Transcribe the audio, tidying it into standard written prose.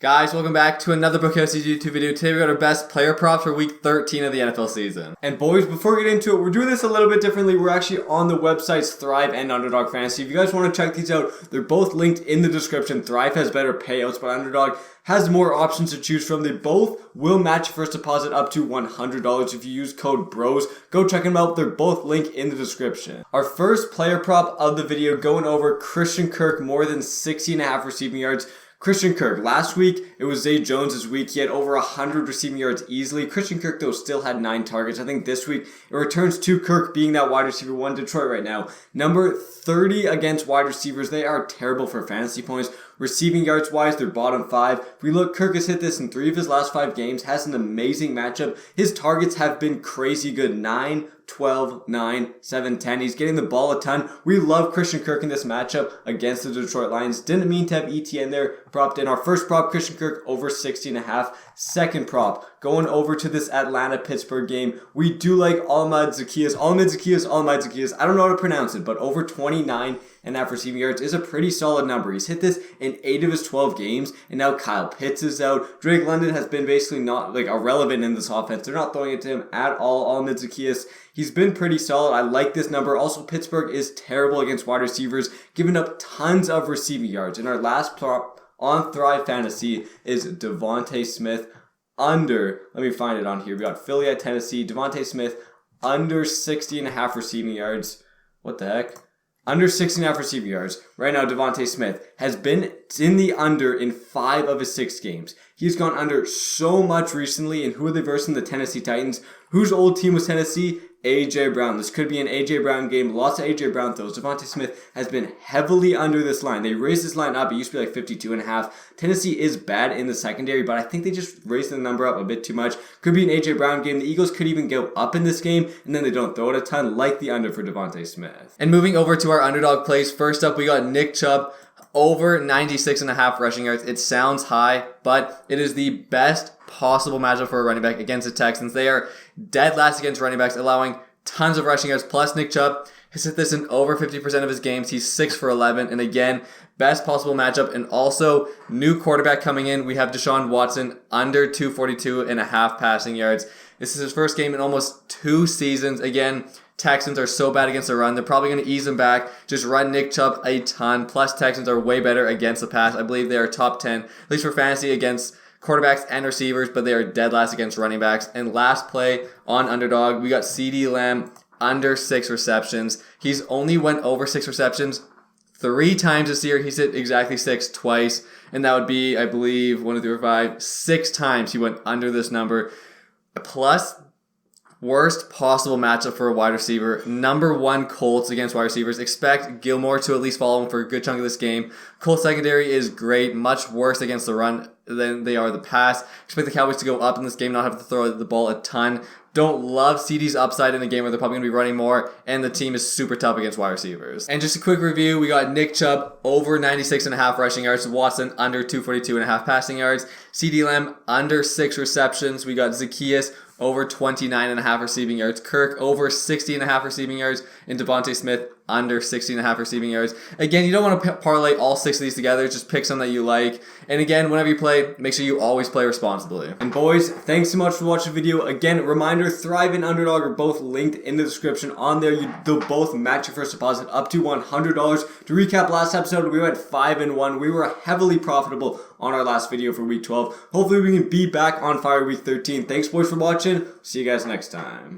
Guys, welcome back to another Bookhouse YouTube video. Today we got our best player props for week 13 of the NFL season. And boys, before we get into it, we're doing this a little bit differently. We're actually on the websites Thrive and Underdog Fantasy. If you guys want to check these out, they're both linked in the description. Thrive has better payouts, but Underdog has more options to choose from. They both will match your first deposit up to $100 if you use code BROS. Go check them out. They're both linked in the description. Our first player prop of the video, going over Christian Kirk, more than 60.5 receiving yards. Christian Kirk, last week, it was Zay Jones' week. He had over 100 receiving yards easily. Christian Kirk, though, still had 9 targets. I think this week, it returns to Kirk being that wide receiver 1. Detroit right now, number 30 against wide receivers. They are terrible for fantasy points. Receiving yards wise, they're bottom 5. If we look, Kirk has hit this in 3 of his last 5 games, has an amazing matchup. His targets have been crazy good. 9, 12, 9, 7, 10. He's getting the ball a ton. We love Christian Kirk in this matchup against the Detroit Lions. Didn't mean to have ETN there. Propped in our first prop, Christian Kirk over 60.5. Second prop, going over to this Atlanta-Pittsburgh game. We do like Ahmad Zaccheaus. I don't know how to pronounce it, but over 29.5 receiving yards is a pretty solid number. He's hit this in 8 of his 12 games, and now Kyle Pitts is out. Drake London has been basically not irrelevant in this offense. They're not throwing it to him at all. Ahmad Zaccheaus, he's been pretty solid. I like this number. Also, Pittsburgh is terrible against wide receivers, giving up tons of receiving yards. And our last prop on Thrive Fantasy is Devontae Smith under, let me find it on here. We got Philly at Tennessee. Devontae Smith under 60.5 receiving yards. What the heck? Under 60.5 receiving yards. Right now, Devontae Smith has been in the under in 5 of his 6 games. He's gone under so much recently. And who are they versing? The Tennessee Titans. Whose old team was Tennessee? A.J. Brown. This could be an A.J. Brown game. Lots of A.J. Brown throws. Devontae Smith has been heavily under this line. They raised this line up. It used to be like 52.5. Tennessee is bad in the secondary, but I think they just raised the number up a bit too much. Could be an A.J. Brown game. The Eagles could even go up in this game, and then they don't throw it a ton, like the under for Devontae Smith. And moving over to our underdog plays, first up we got Nick Chubb over 96.5 rushing yards. It sounds high, but it is the best possible matchup for a running back against the Texans. They are dead last against running backs, allowing tons of rushing yards. Plus, Nick Chubb has hit this in over 50% of his games. He's 6 for 11. And again, best possible matchup. And also, new quarterback coming in. We have Deshaun Watson under 242.5 passing yards. This is his first game in almost 2 seasons. Again, Texans are so bad against the run. They're probably going to ease him back. Just run Nick Chubb a ton. Plus, Texans are way better against the pass. I believe they are top 10, at least for fantasy, against quarterbacks and receivers, but they are dead last against running backs. And last play on Underdog, we got CeeDee Lamb under 6 receptions. He's only went over 6 receptions 3 times this year. He's hit exactly 6 twice, and that would be, I believe, 1, 2, 3, 4, 5, 6 times he went under this number. Plus, worst possible matchup for a wide receiver. Number 1 Colts against wide receivers. Expect Gilmore to at least follow him for a good chunk of this game. Colts secondary is great. Much worse against the run than they are the pass. Expect the Cowboys to go up in this game, not have to throw the ball a ton. Don't love CeeDee's upside in the game where they're probably going to be running more, and the team is super tough against wide receivers. And just a quick review, we got Nick Chubb over 96.5 rushing yards, Watson under 242.5 passing yards, CeeDee Lamb under 6 receptions, we got Zaccheaus over 29.5 receiving yards, Kirk over 60.5 receiving yards, and Devontae Smith under 60.5 receiving yards. Again, you don't want to parlay all 6 of these together. Just pick some that you like. And again, whenever you play, make sure you always play responsibly. And boys, thanks so much for watching the video. Again, reminder, Thrive and Underdog are both linked in the description. On there, they'll both match your first deposit up to $100. To recap last episode, we went 5-1. We were heavily profitable on our last video for week 12. Hopefully, we can be back on fire week 13. Thanks, boys, for watching. See you guys next time.